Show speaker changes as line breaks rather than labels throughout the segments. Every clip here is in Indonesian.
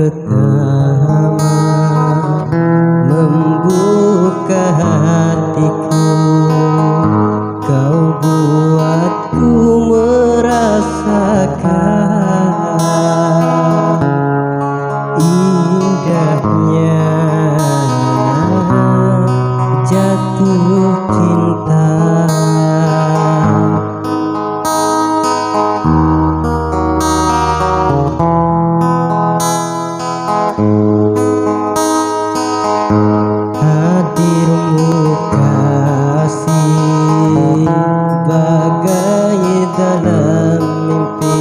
pertama membuka hatiku, kau buatku merasakan indahnya jatuh cinta. Hadirmu kasih bagai dalam mimpi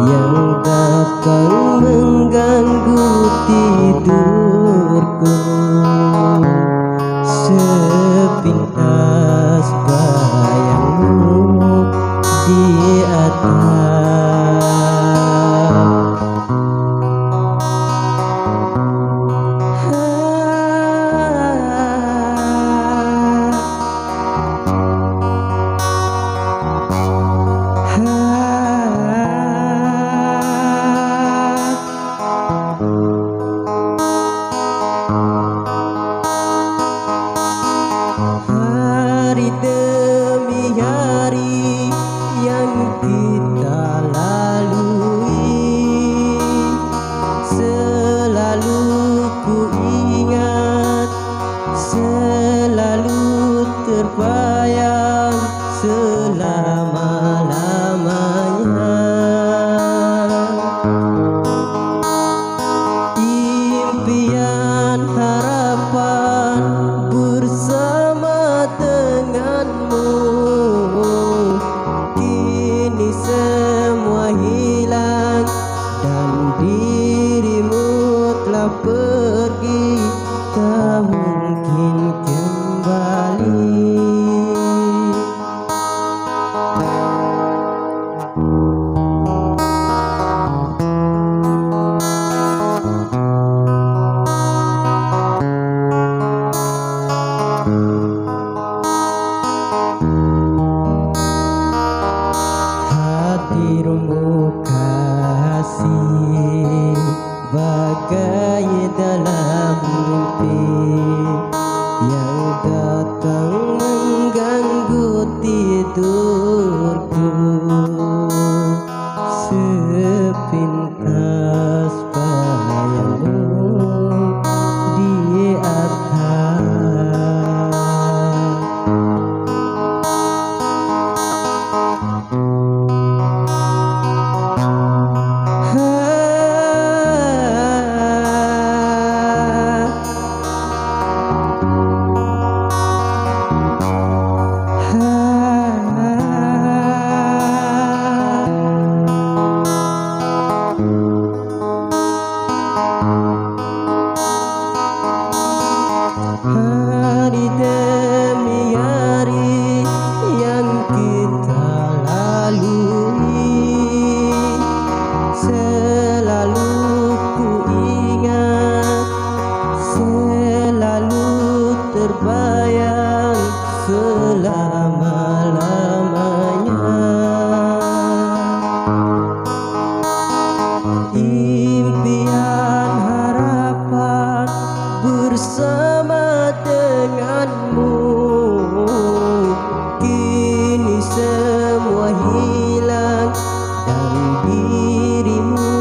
yang datang mengganggu tidurku, sepintas bayangmu di atap. Hari demi hari yang kita lalui, selalu ku ingat, selalu terbayang selama-lamanya. Impian harapan bersama denganmu, kini semua hilang dan dirimu telah pergi, tak mungkin kembali. Hadirmu kasih bagai dalam mimpi yang datang mengganggu tidurku, sepintas bayangmu di atap. Hari demi hari yang kita lalui, selalu ku ingat, selalu terbayang selama-lamanya. Impian harapan bersama denganmu, kini semua hilang dan dirimu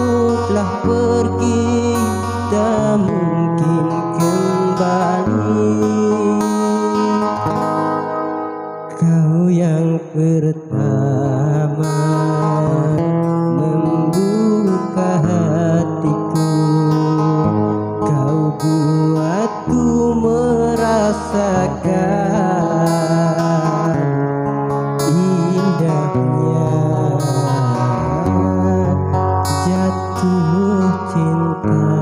telah pergi, tak mungkin kembali. Kau yang pertama membuka hatiku, kau buatku merasakan indahnya jatuh cinta.